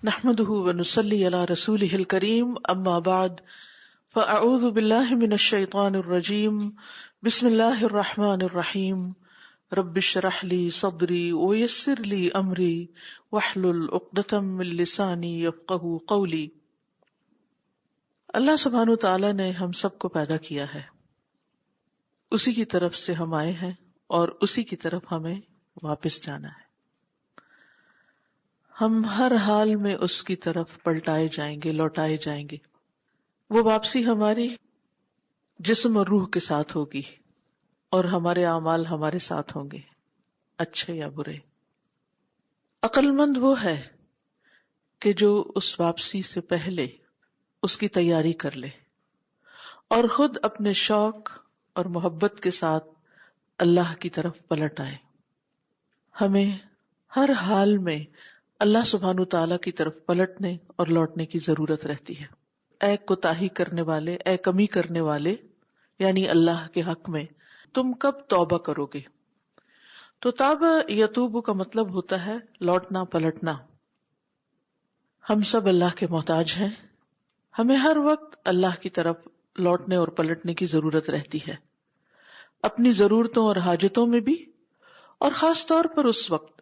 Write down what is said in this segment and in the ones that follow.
نحمده ونصلي على رسوله الكريم اما بعد فاعوذ بالله من الشيطان الرجيم بسم الله الرحمن الرحيم رب اشرح لي صدري ويسر لي امري واحلل عقدة من لساني يفقهوا قولي۔ اللہ سبحانہ وتعالی نے ہم سب کو پیدا کیا ہے، اسی کی طرف سے ہم آئے ہیں اور اسی کی طرف ہمیں واپس جانا ہے۔ ہم ہر حال میں اس کی طرف پلٹائے جائیں گے، لوٹائے جائیں گے۔ وہ واپسی ہماری جسم اور روح کے ساتھ ہوگی اور ہمارے اعمال ہمارے ساتھ ہوں گے، اچھے یا برے۔ عقل مند وہ ہے کہ جو اس واپسی سے پہلے اس کی تیاری کر لے اور خود اپنے شوق اور محبت کے ساتھ اللہ کی طرف پلٹ آئے۔ ہمیں ہر حال میں اللہ سبحانہ تعالیٰ کی طرف پلٹنے اور لوٹنے کی ضرورت رہتی ہے۔ اے کوتاہی کرنے والے، اے کمی کرنے والے، یعنی اللہ کے حق میں تم کب توبہ کرو گے؟ تو تاب یتوب کا مطلب ہوتا ہے لوٹنا، پلٹنا۔ ہم سب اللہ کے محتاج ہیں، ہمیں ہر وقت اللہ کی طرف لوٹنے اور پلٹنے کی ضرورت رہتی ہے، اپنی ضرورتوں اور حاجتوں میں بھی، اور خاص طور پر اس وقت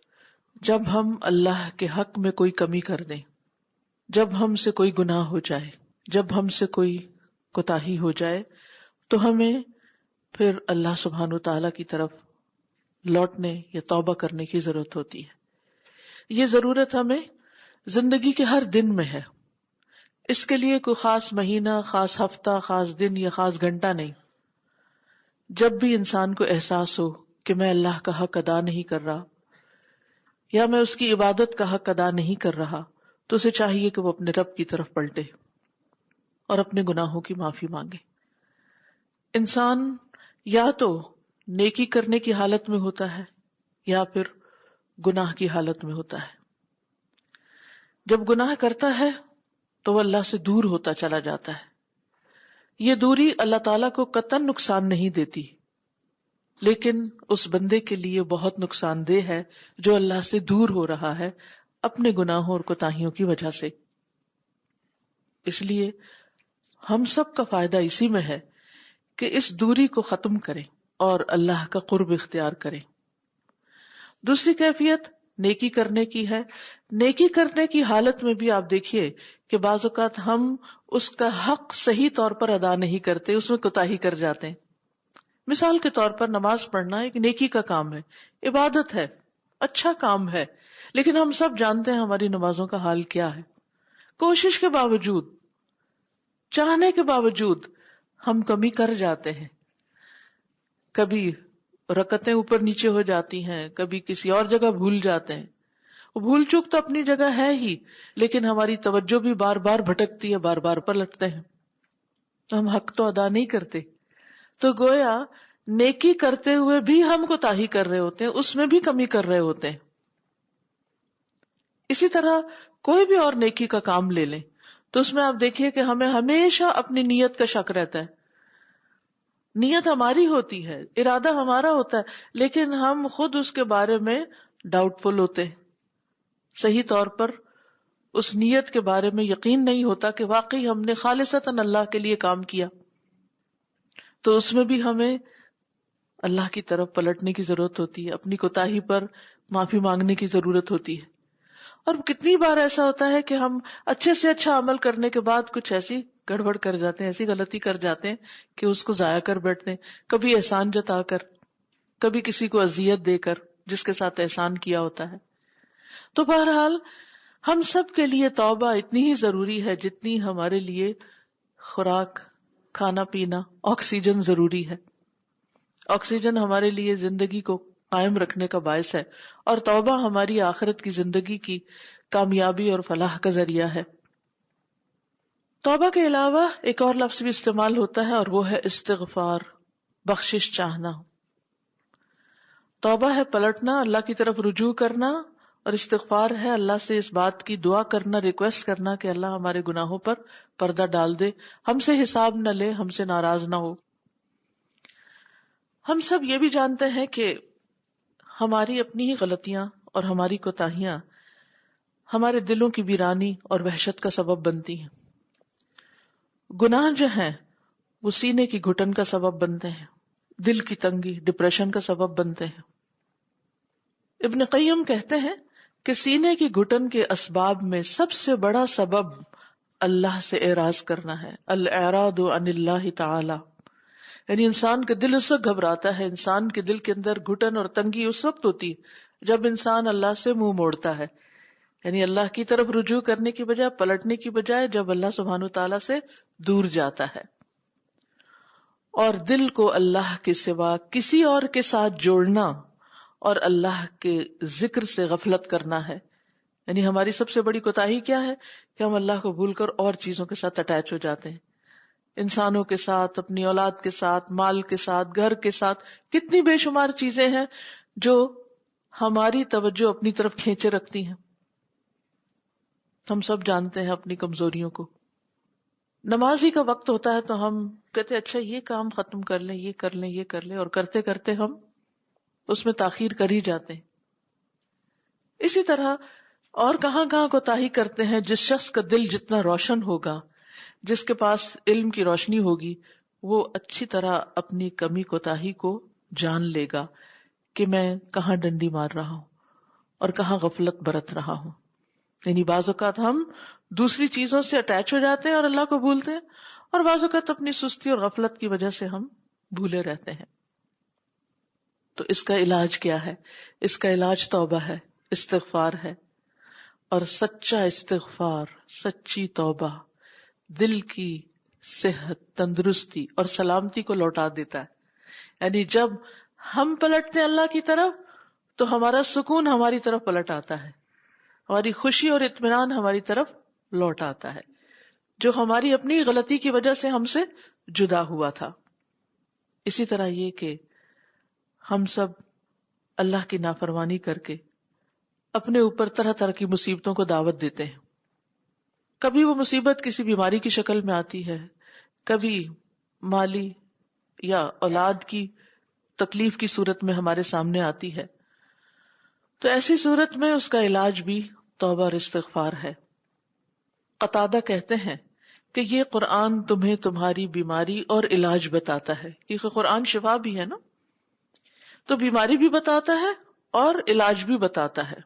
جب ہم اللہ کے حق میں کوئی کمی کر دیں، جب ہم سے کوئی گناہ ہو جائے، جب ہم سے کوئی کوتاہی ہو جائے، تو ہمیں پھر اللہ سبحانہ وتعالیٰ کی طرف لوٹنے یا توبہ کرنے کی ضرورت ہوتی ہے۔ یہ ضرورت ہمیں زندگی کے ہر دن میں ہے، اس کے لیے کوئی خاص مہینہ، خاص ہفتہ، خاص دن یا خاص گھنٹہ نہیں۔ جب بھی انسان کو احساس ہو کہ میں اللہ کا حق ادا نہیں کر رہا یا میں اس کی عبادت کا حق ادا نہیں کر رہا، تو اسے چاہیے کہ وہ اپنے رب کی طرف پلٹے اور اپنے گناہوں کی معافی مانگے۔ انسان یا تو نیکی کرنے کی حالت میں ہوتا ہے یا پھر گناہ کی حالت میں ہوتا ہے۔ جب گناہ کرتا ہے تو وہ اللہ سے دور ہوتا چلا جاتا ہے۔ یہ دوری اللہ تعالیٰ کو قطعاً نقصان نہیں دیتی، لیکن اس بندے کے لیے بہت نقصان دہ ہے جو اللہ سے دور ہو رہا ہے اپنے گناہوں اور کوتاہیوں کی وجہ سے۔ اس لیے ہم سب کا فائدہ اسی میں ہے کہ اس دوری کو ختم کریں اور اللہ کا قرب اختیار کریں۔ دوسری کیفیت نیکی کرنے کی ہے۔ نیکی کرنے کی حالت میں بھی آپ دیکھیے کہ بعض اوقات ہم اس کا حق صحیح طور پر ادا نہیں کرتے، اس میں کوتاہی کر جاتے ہیں۔ مثال کے طور پر نماز پڑھنا ایک نیکی کا کام ہے، عبادت ہے، اچھا کام ہے، لیکن ہم سب جانتے ہیں ہماری نمازوں کا حال کیا ہے۔ کوشش کے باوجود، چاہنے کے باوجود ہم کمی کر جاتے ہیں۔ کبھی رکعتیں اوپر نیچے ہو جاتی ہیں، کبھی کسی اور جگہ بھول جاتے ہیں۔ وہ بھول چوک تو اپنی جگہ ہے ہی، لیکن ہماری توجہ بھی بار بار بھٹکتی ہے، بار بار پلٹتے ہیں، تو ہم حق تو ادا نہیں کرتے۔ تو گویا نیکی کرتے ہوئے بھی ہم کوتاہی کر رہے ہوتے ہیں، اس میں بھی کمی کر رہے ہوتے ہیں۔ اسی طرح کوئی بھی اور نیکی کا کام لے لیں تو اس میں آپ دیکھیے کہ ہمیں ہمیشہ اپنی نیت کا شک رہتا ہے۔ نیت ہماری ہوتی ہے، ارادہ ہمارا ہوتا ہے، لیکن ہم خود اس کے بارے میں ڈاؤٹ فل ہوتے ہیں۔ صحیح طور پر اس نیت کے بارے میں یقین نہیں ہوتا کہ واقعی ہم نے خالصتاً اللہ کے لیے کام کیا، تو اس میں بھی ہمیں اللہ کی طرف پلٹنے کی ضرورت ہوتی ہے، اپنی کوتاہی پر معافی مانگنے کی ضرورت ہوتی ہے۔ اور کتنی بار ایسا ہوتا ہے کہ ہم اچھے سے اچھا عمل کرنے کے بعد کچھ ایسی گڑبڑ کر جاتے ہیں، ایسی غلطی کر جاتے ہیں کہ اس کو ضائع کر بیٹھتے ہیں، کبھی احسان جتا کر، کبھی کسی کو اذیت دے کر جس کے ساتھ احسان کیا ہوتا ہے۔ تو بہرحال ہم سب کے لیے توبہ اتنی ہی ضروری ہے جتنی ہمارے لیے خوراک، کھانا پینا، آکسیجن ضروری ہے۔ آکسیجن ہمارے لیے زندگی کو قائم رکھنے کا باعث ہے، اور توبہ ہماری آخرت کی زندگی کی کامیابی اور فلاح کا ذریعہ ہے۔ توبہ کے علاوہ ایک اور لفظ بھی استعمال ہوتا ہے اور وہ ہے استغفار، بخشش چاہنا۔ توبہ ہے پلٹنا، اللہ کی طرف رجوع کرنا، اور استغفار ہے اللہ سے اس بات کی دعا کرنا، ریکویسٹ کرنا کہ اللہ ہمارے گناہوں پر پردہ ڈال دے، ہم سے حساب نہ لے، ہم سے ناراض نہ ہو۔ ہم سب یہ بھی جانتے ہیں کہ ہماری اپنی ہی غلطیاں اور ہماری کوتاہیاں ہمارے دلوں کی ویرانی اور وحشت کا سبب بنتی ہیں. گناہ جو ہیں وہ سینے کی گھٹن کا سبب بنتے ہیں، دل کی تنگی، ڈپریشن کا سبب بنتے ہیں. ابن قیم کہتے ہیں کہ سینے کی گھٹن کے اسباب میں سب سے بڑا سبب اللہ سے اعراض کرنا ہے. الاعراض عن اللہ تعالی، یعنی انسان کا دل اس وقت گھبراتا ہے، انسان کے دل کے اندر گھٹن اور تنگی اس وقت ہوتی ہے جب انسان اللہ سے منہ موڑتا ہے، یعنی اللہ کی طرف رجوع کرنے کی بجائے، پلٹنے کی بجائے جب اللہ سبحانہ وتعالی سے دور جاتا ہے. اور دل کو اللہ کے سوا کسی اور کے ساتھ جوڑنا اور اللہ کے ذکر سے غفلت کرنا ہے. یعنی ہماری سب سے بڑی کوتاہی کیا ہے کہ ہم اللہ کو بھول کر اور چیزوں کے ساتھ اٹیچ ہو جاتے ہیں، انسانوں کے ساتھ، اپنی اولاد کے ساتھ، مال کے ساتھ، گھر کے ساتھ. کتنی بے شمار چیزیں ہیں جو ہماری توجہ اپنی طرف کھینچے رکھتی ہیں. ہم سب جانتے ہیں اپنی کمزوریوں کو. نماز ہی کا وقت ہوتا ہے تو ہم کہتے ہیں اچھا یہ کام ختم کر لیں، یہ کر لیں، یہ کر لیں، اور کرتے کرتے ہم اس میں تاخیر کر ہی جاتے ہیں. اسی طرح اور کہاں کہاں کوتاہی کرتے ہیں. جس شخص کا دل جتنا روشن ہوگا، جس کے پاس علم کی روشنی ہوگی، وہ اچھی طرح اپنی کمی کوتاہی کو جان لے گا کہ میں کہاں ڈنڈی مار رہا ہوں اور کہاں غفلت برت رہا ہوں. یعنی بعض اوقات ہم دوسری چیزوں سے اٹیچ ہو جاتے ہیں اور اللہ کو بھولتے ہیں، اور بعض اوقات اپنی سستی اور غفلت کی وجہ سے ہم بھولے رہتے ہیں. تو اس کا علاج کیا ہے؟ اس کا علاج توبہ ہے، استغفار ہے. اور سچا استغفار، سچی توبہ دل کی صحت، تندرستی اور سلامتی کو لوٹا دیتا ہے. یعنی جب ہم پلٹتے ہیں اللہ کی طرف تو ہمارا سکون ہماری طرف پلٹ آتا ہے، ہماری خوشی اور اطمینان ہماری طرف لوٹ آتا ہے، جو ہماری اپنی غلطی کی وجہ سے ہم سے جدا ہوا تھا. اسی طرح یہ کہ ہم سب اللہ کی نافرمانی کر کے اپنے اوپر طرح طرح کی مصیبتوں کو دعوت دیتے ہیں. کبھی وہ مصیبت کسی بیماری کی شکل میں آتی ہے، کبھی مالی یا اولاد کی تکلیف کی صورت میں ہمارے سامنے آتی ہے. تو ایسی صورت میں اس کا علاج بھی توبہ اور استغفار ہے. قتادہ کہتے ہیں کہ یہ قرآن تمہیں تمہاری بیماری اور علاج بتاتا ہے، کیونکہ قرآن شفا بھی ہے نا، تو بیماری بھی بتاتا ہے اور علاج بھی بتاتا ہے.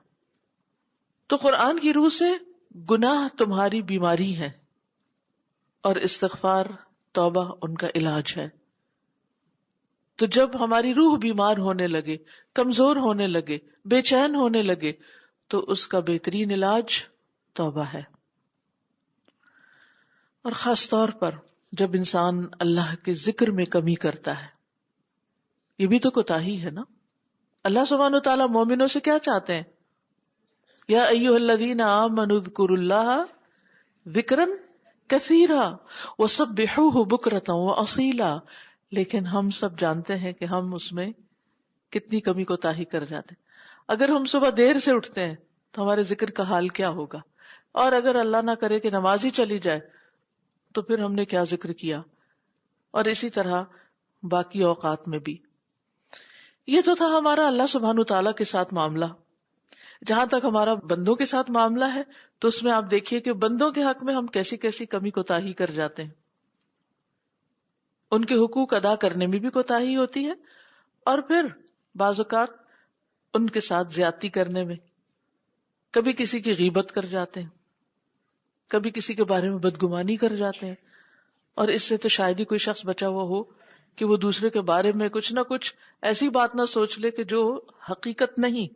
تو قرآن کی روح سے گناہ تمہاری بیماری ہے اور استغفار، توبہ ان کا علاج ہے. تو جب ہماری روح بیمار ہونے لگے، کمزور ہونے لگے، بے چین ہونے لگے، تو اس کا بہترین علاج توبہ ہے. اور خاص طور پر جب انسان اللہ کے ذکر میں کمی کرتا ہے، یہ بھی تو کوتاہی ہے نا. اللہ سبحانہ وتعالیٰ مومنوں سے کیا چاہتے ہیں؟ یا ایھا الذین آمنوا اذکروا اللہ ذکرا کثیرا وسبحوہ بکرۃ واصیلا. لیکن ہم سب جانتے ہیں کہ ہم اس میں کتنی کمی کوتاہی کر جاتے ہیں. اگر ہم صبح دیر سے اٹھتے ہیں تو ہمارے ذکر کا حال کیا ہوگا، اور اگر اللہ نہ کرے کہ نماز ہی چلی جائے تو پھر ہم نے کیا ذکر کیا. اور اسی طرح باقی اوقات میں بھی. یہ تو تھا ہمارا اللہ سبحانہ تعالیٰ کے ساتھ معاملہ. جہاں تک ہمارا بندوں کے ساتھ معاملہ ہے تو اس میں آپ دیکھیے کہ بندوں کے حق میں ہم کیسی کیسی کمی کوتاہی کر جاتے ہیں. ان کے حقوق ادا کرنے میں بھی کوتاہی ہوتی ہے، اور پھر بعض اوقات ان کے ساتھ زیادتی کرنے میں. کبھی کسی کی غیبت کر جاتے ہیں، کبھی کسی کے بارے میں بدگمانی کر جاتے ہیں. اور اس سے تو شاید ہی کوئی شخص بچا ہوا ہو کہ وہ دوسرے کے بارے میں کچھ نہ کچھ ایسی بات نہ سوچ لے کہ جو حقیقت نہیں،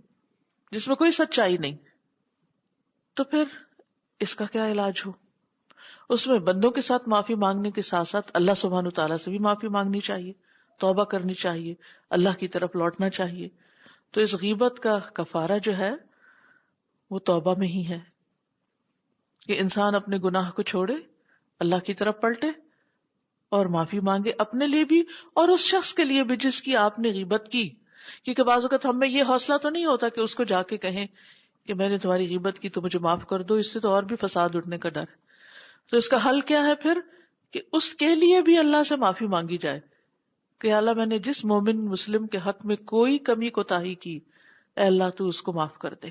جس میں کوئی سچائی نہیں. تو پھر اس کا کیا علاج ہو؟ اس میں بندوں کے ساتھ معافی مانگنے کے ساتھ ساتھ اللہ سبحانہ تعالیٰ سے بھی معافی مانگنی چاہیے، توبہ کرنی چاہیے، اللہ کی طرف لوٹنا چاہیے. تو اس غیبت کا کفارہ جو ہے وہ توبہ میں ہی ہے کہ انسان اپنے گناہ کو چھوڑے، اللہ کی طرف پلٹے اور معافی مانگے، اپنے لیے بھی اور اس شخص کے لیے بھی جس کی آپ نے غیبت کی. کیونکہ بعض اوقات ہم میں یہ حوصلہ تو نہیں ہوتا کہ اس کو جا کے کہیں کہ میں نے تمہاری غیبت کی تو مجھے معاف کر دو، اس سے تو اور بھی فساد اٹھنے کا ڈر ہے. تو اس کا حل کیا ہے پھر؟ کہ اس کے لیے بھی اللہ سے معافی مانگی جائے کہ اللہ میں نے جس مومن مسلم کے حق میں کوئی کمی کوتاہی کی، اے اللہ تو اس کو معاف کر دے.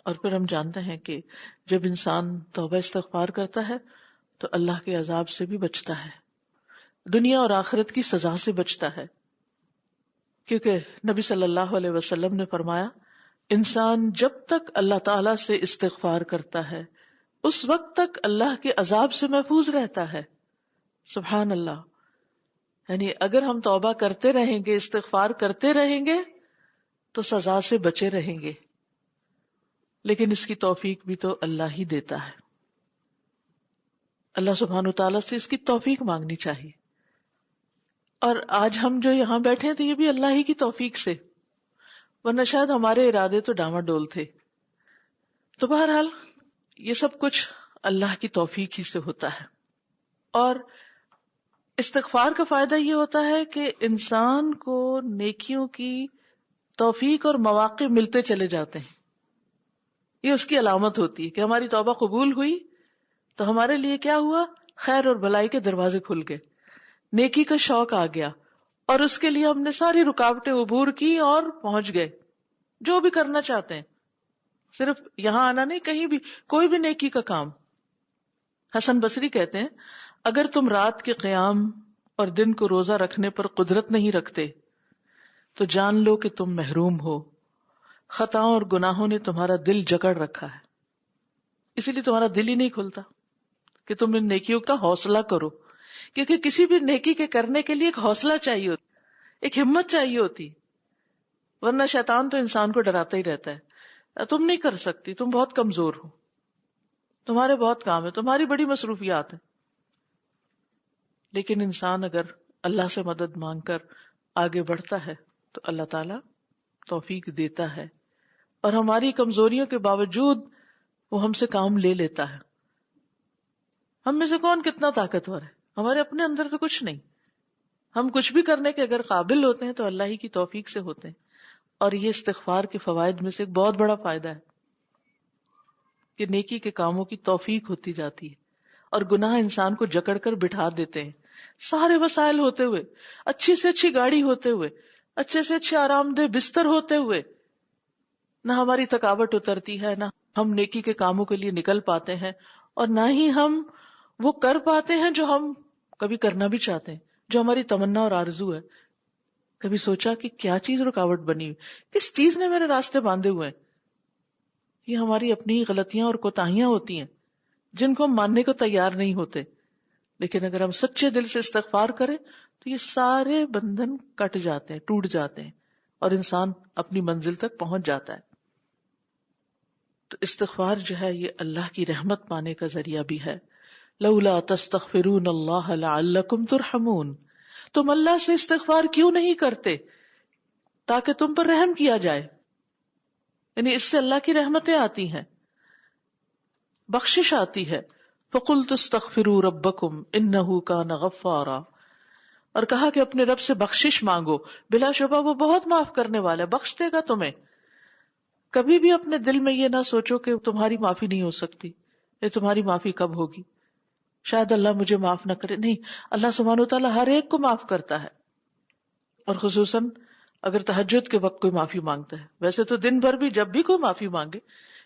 اور پھر ہم جانتے ہیں کہ جب انسان توبہ استغفار کرتا ہے تو اللہ کے عذاب سے بھی بچتا ہے، دنیا اور آخرت کی سزا سے بچتا ہے، کیونکہ نبی صلی اللہ علیہ وسلم نے فرمایا انسان جب تک اللہ تعالی سے استغفار کرتا ہے اس وقت تک اللہ کے عذاب سے محفوظ رہتا ہے. سبحان اللہ. یعنی اگر ہم توبہ کرتے رہیں گے، استغفار کرتے رہیں گے تو سزا سے بچے رہیں گے، لیکن اس کی توفیق بھی تو اللہ ہی دیتا ہے. اللہ سبحانہ وتعالیٰ سے اس کی توفیق مانگنی چاہیے. اور آج ہم جو یہاں بیٹھے ہیں تو یہ بھی اللہ ہی کی توفیق سے، ورنہ شاید ہمارے ارادے تو ڈاواڈول تھے. تو بہرحال یہ سب کچھ اللہ کی توفیق ہی سے ہوتا ہے. اور استغفار کا فائدہ یہ ہوتا ہے کہ انسان کو نیکیوں کی توفیق اور مواقع ملتے چلے جاتے ہیں. یہ اس کی علامت ہوتی ہے کہ ہماری توبہ قبول ہوئی تو ہمارے لیے کیا ہوا، خیر اور بھلائی کے دروازے کھل گئے، نیکی کا شوق آ گیا، اور اس کے لیے ہم نے ساری رکاوٹیں عبور کی اور پہنچ گئے جو بھی کرنا چاہتے ہیں. صرف یہاں آنا نہیں، کہیں بھی کوئی بھی نیکی کا کام. حسن بصری کہتے ہیں اگر تم رات کے قیام اور دن کو روزہ رکھنے پر قدرت نہیں رکھتے تو جان لو کہ تم محروم ہو. خطاؤں اور گناہوں نے تمہارا دل جکڑ رکھا ہے، اسی لیے تمہارا دل ہی نہیں کھلتا کہ تم ان نیکیوں کا حوصلہ کرو. کیونکہ کسی بھی نیکی کے کرنے کے لیے ایک حوصلہ چاہیے ہوتا، ایک ہمت چاہیے ہوتی، ورنہ شیطان تو انسان کو ڈراتا ہی رہتا ہے، تم نہیں کر سکتی، تم بہت کمزور ہو، تمہارے بہت کام ہے، تمہاری بڑی مصروفیات ہیں. لیکن انسان اگر اللہ سے مدد مانگ کر آگے بڑھتا ہے تو اللہ تعالی توفیق دیتا ہے، اور ہماری کمزوریوں کے باوجود وہ ہم سے کام لے لیتا ہے. ہم میں سے کون کتنا طاقتور ہے؟ ہمارے اپنے اندر تو کچھ نہیں. ہم کچھ بھی کرنے کے اگر قابل ہوتے ہیں تو اللہ ہی کی توفیق سے ہوتے ہیں. اور یہ استغفار کے فوائد میں سے ایک بہت بڑا فائدہ ہے کہ نیکی کے کاموں کی توفیق ہوتی جاتی ہے، اور گناہ انسان کو جکڑ کر بٹھا دیتے ہیں. سارے وسائل ہوتے ہوئے، اچھی سے اچھی گاڑی ہوتے ہوئے، اچھے سے اچھے آرام دہ بستر ہوتے ہوئے، نہ ہماری تھکاوٹ اترتی ہے، نہ ہم نیکی کے کاموں کے لیے نکل پاتے ہیں، اور نہ ہی ہم وہ کر پاتے ہیں جو ہم کبھی کرنا بھی چاہتے ہیں، جو ہماری تمنا اور آرزو ہے. کبھی سوچا کہ کیا چیز رکاوٹ بنی ہوئی، کس چیز نے میرے راستے باندھے ہوئے ہیں؟ یہ ہماری اپنی غلطیاں اور کوتاہیاں ہوتی ہیں جن کو ہم ماننے کو تیار نہیں ہوتے. لیکن اگر ہم سچے دل سے استغفار کریں تو یہ سارے بندھن کٹ جاتے ہیں، ٹوٹ جاتے ہیں، اور انسان اپنی منزل تک پہنچ جاتا ہے. تو استغفار جو ہے یہ اللہ کی رحمت پانے کا ذریعہ بھی ہے. لولا تستغفرون اللہ لعلکم ترحمون. تم اللہ سے استغفار کیوں نہیں کرتے تاکہ تم پر رحم کیا جائے، یعنی اس سے اللہ کی رحمتیں آتی ہیں، بخشش آتی ہے. فقلت استغفروا ربکم انہ کان غفارا. اور کہا کہ اپنے رب سے بخشش مانگو، بلا شبہ وہ بہت معاف کرنے والا ہے، بخش دے گا تمہیں. کبھی بھی اپنے دل میں یہ نہ سوچو کہ تمہاری معافی نہیں ہو سکتی، یہ تمہاری معافی کب ہوگی، شاید اللہ مجھے معاف نہ کرے. نہیں، اللہ سبحانہ وتعالیٰ ہر ایک کو معاف کرتا ہے، اور خصوصاً اگر تہجد کے وقت کوئی معافی مانگتا ہے. ویسے تو دن بھر بھی جب بھی کوئی معافی مانگے،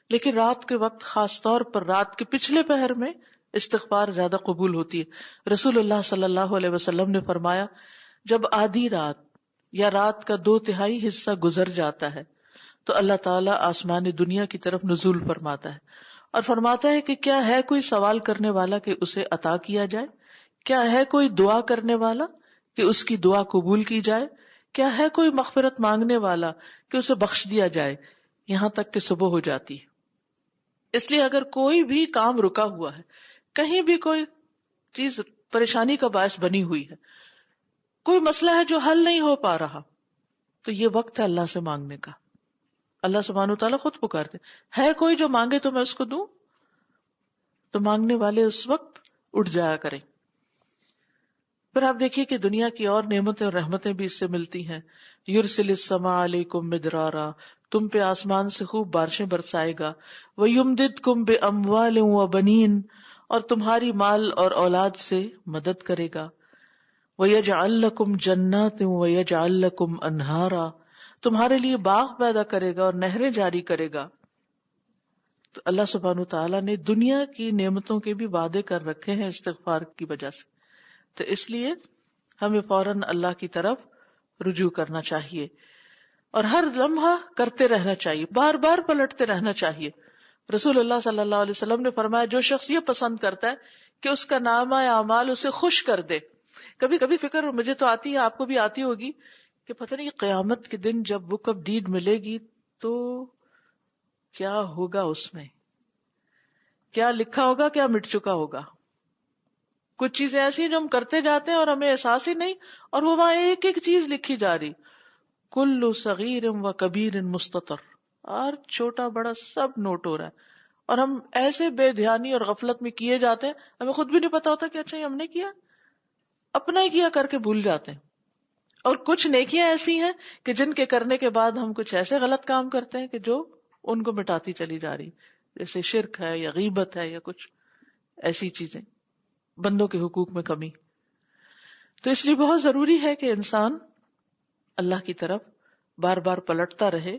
لیکن رات کے وقت خاص طور پر رات کے پچھلے پہر میں استغفار زیادہ قبول ہوتی ہے. رسول اللہ صلی اللہ علیہ وسلم نے فرمایا جب آدھی رات یا رات کا 2/3 حصہ گزر جاتا ہے تو اللہ تعالیٰ آسمان دنیا کی طرف نزول فرماتا ہے اور فرماتا ہے کہ کیا ہے کوئی سوال کرنے والا کہ اسے عطا کیا جائے، کیا ہے کوئی دعا کرنے والا کہ اس کی دعا قبول کی جائے، کیا ہے کوئی مغفرت مانگنے والا کہ اسے بخش دیا جائے، یہاں تک کہ صبح ہو جاتی ہے. اس لیے اگر کوئی بھی کام رکا ہوا ہے، کہیں بھی کوئی چیز پریشانی کا باعث بنی ہوئی ہے، کوئی مسئلہ ہے جو حل نہیں ہو پا رہا، تو یہ وقت ہے اللہ سے مانگنے کا. اللہ سبحانہ وتعالیٰ خود پکارتے ہے کوئی جو مانگے تو میں اس کو دوں، تو مانگنے والے اس وقت اٹھ جایا کریں. پھر آپ دیکھیے کہ دنیا کی اور نعمتیں اور رحمتیں بھی اس سے ملتی ہیں. یرسل السماء علیکم مدرارا، تم پہ آسمان سے خوب بارشیں برسائے گا. وَيُمْدِدْكُمْ بِأَمْوَالٍ وَبَنِينَ، اور تمہاری مال اور اولاد سے مدد کرے گا. وَيَجْعَلْ لَكُمْ جَنَّاتٍ وَيَجْعَلْ لَكُمْ أَنْهَارًا، تمہارے لیے باغ پیدا کرے گا اور نہریں جاری کرے گا. تو اللہ سبحانہ تعالیٰ نے دنیا کی نعمتوں کے بھی وعدے کر رکھے ہیں استغفار کی وجہ سے. تو اس لیے ہمیں فوراً اللہ کی طرف رجوع کرنا چاہیے اور ہر لمحہ کرتے رہنا چاہیے، بار بار پلٹتے رہنا چاہیے. رسول اللہ صلی اللہ علیہ وسلم نے فرمایا جو شخص یہ پسند کرتا ہے کہ اس کا نامہ اعمال اسے خوش کر دے. کبھی کبھی فکر مجھے تو آتی ہے، آپ کو بھی آتی ہوگی، کہ پتہ نہیں قیامت کے دن جب بک آف ڈیڈ ملے گی تو کیا ہوگا، اس میں کیا لکھا ہوگا، کیا مٹ چکا ہوگا. کچھ چیزیں ایسی ہیں جو ہم کرتے جاتے ہیں اور ہمیں احساس ہی نہیں، اور وہ وہاں ایک ایک چیز لکھی جا رہی. کل صغیر و کبیر مستطر، اور چھوٹا بڑا سب نوٹ ہو رہا ہے، اور ہم ایسے بے دھیانی اور غفلت میں کیے جاتے ہیں ہمیں خود بھی نہیں پتا ہوتا کہ اچھا یہ ہم نے کیا، اپنا ہی کیا کر کے بھول جاتے ہیں. اور کچھ نیکیاں ایسی ہیں کہ جن کے کرنے کے بعد ہم کچھ ایسے غلط کام کرتے ہیں کہ جو ان کو مٹاتی چلی جا رہی، جیسے شرک ہے یا غیبت ہے یا کچھ ایسی چیزیں، بندوں کے حقوق میں کمی. تو اس لیے بہت ضروری ہے کہ انسان اللہ کی طرف بار بار پلٹتا رہے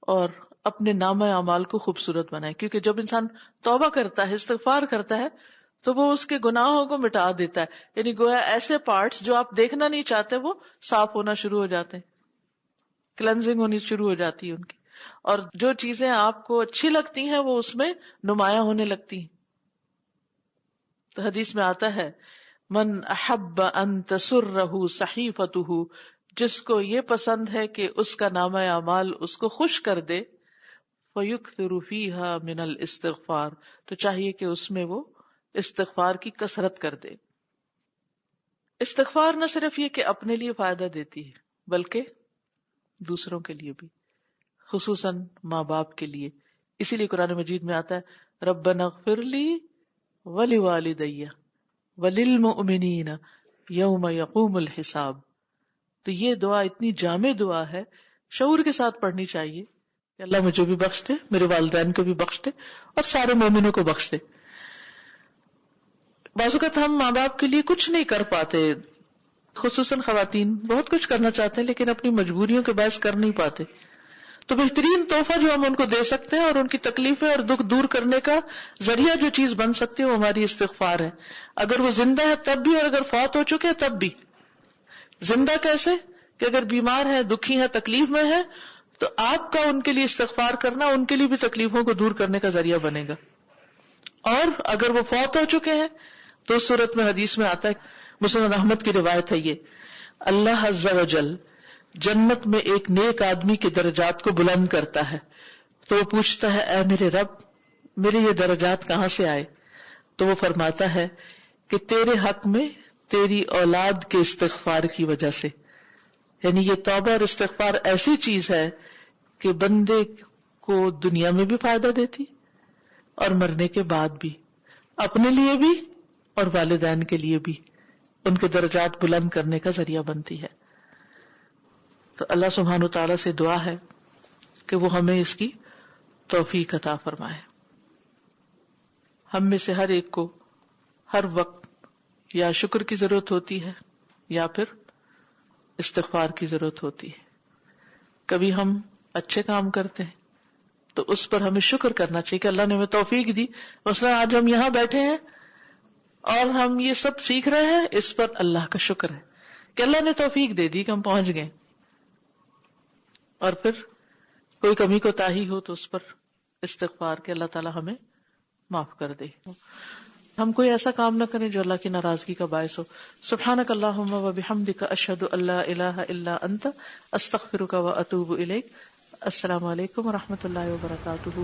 اور اپنے نامہ اعمال کو خوبصورت بنائے، کیونکہ جب انسان توبہ کرتا ہے، استغفار کرتا ہے، تو وہ اس کے گناہوں کو مٹا دیتا ہے. یعنی گویا ایسے پارٹس جو آپ دیکھنا نہیں چاہتے وہ صاف ہونا شروع ہو جاتے ہیں، کلینزنگ ہونی شروع ہو جاتی ہے ان کی، اور جو چیزیں آپ کو اچھی لگتی ہیں وہ اس میں نمایاں ہونے لگتی ہیں. تو حدیث میں آتا ہے من احب ان تسرہ صحیفتہ، جس کو یہ پسند ہے کہ اس کا نامہ اعمال اس کو خوش کر دے، فیکثر فیہا من الاستغفار، تو چاہیے کہ اس میں وہ استغفار کی کثرت کر دے. استغفار نہ صرف یہ کہ اپنے لیے فائدہ دیتی ہے بلکہ دوسروں کے لیے بھی، خصوصاً ماں باپ کے لیے. اسی لیے قرآن مجید میں آتا ہے ربنا اغفر لی ولوالدی وللمؤمنین یوم یقوم الحساب. تو یہ دعا اتنی جامع دعا ہے، شعور کے ساتھ پڑھنی چاہیے کہ اللہ مجھے بھی بخش دے، میرے والدین کو بھی بخش دے، اور سارے مومنوں کو بخش دے. بعض اوقات ہم ماں باپ کے لیے کچھ نہیں کر پاتے، خصوصاً خواتین بہت کچھ کرنا چاہتے ہیں لیکن اپنی مجبوریوں کے باعث کر نہیں پاتے. تو بہترین تحفہ جو ہم ان کو دے سکتے ہیں اور ان کی تکلیفیں اور دکھ دور کرنے کا ذریعہ جو چیز بن سکتی ہے وہ ہماری استغفار ہے. اگر وہ زندہ ہے تب بھی، اور اگر فوت ہو چکے تب بھی. زندہ کیسے؟ کہ اگر بیمار ہے، دکھی ہے، تکلیف میں ہے، تو آپ کا ان کے لیے استغفار کرنا ان کے لیے بھی تکلیفوں کو دور کرنے کا ذریعہ بنے گا. اور اگر وہ فوت ہو چکے ہیں تو اس صورت میں حدیث میں آتا ہے، مسند احمد کی روایت ہے، یہ اللہ عز و جل جنت میں ایک نیک آدمی کے درجات کو بلند کرتا ہے، تو وہ پوچھتا ہے اے میرے رب، میرے یہ درجات کہاں سے آئے؟ تو وہ فرماتا ہے کہ تیرے حق میں تیری اولاد کے استغفار کی وجہ سے. یعنی یہ توبہ اور استغفار ایسی چیز ہے کہ بندے کو دنیا میں بھی فائدہ دیتی اور مرنے کے بعد بھی، اپنے لیے بھی اور والدین کے لیے بھی ان کے درجات بلند کرنے کا ذریعہ بنتی ہے. تو اللہ سبحانہ تعالیٰ سے دعا ہے کہ وہ ہمیں اس کی توفیق عطا فرمائے. ہم میں سے ہر ایک کو ہر وقت یا شکر کی ضرورت ہوتی ہے یا پھر استغفار کی ضرورت ہوتی ہے. کبھی ہم اچھے کام کرتے ہیں تو اس پر ہمیں شکر کرنا چاہیے کہ اللہ نے ہمیں توفیق دی. مثلا آج ہم یہاں بیٹھے ہیں اور ہم یہ سب سیکھ رہے ہیں، اس پر اللہ کا شکر ہے کہ اللہ نے توفیق دے دی کہ ہم پہنچ گئے. اور پھر کوئی کمی کوتاہی ہو تو اس پر استغفار کہ اللہ تعالی ہمیں معاف کر دے. ہم کوئی ایسا کام نہ کریں جو اللہ کی ناراضگی کا باعث ہو. سبحانک اللہم و بحمدک، اشہد ان لا الہ الا انت، استغفرک و اتوب الیک. السلام علیکم و رحمۃ اللہ وبرکاتہ.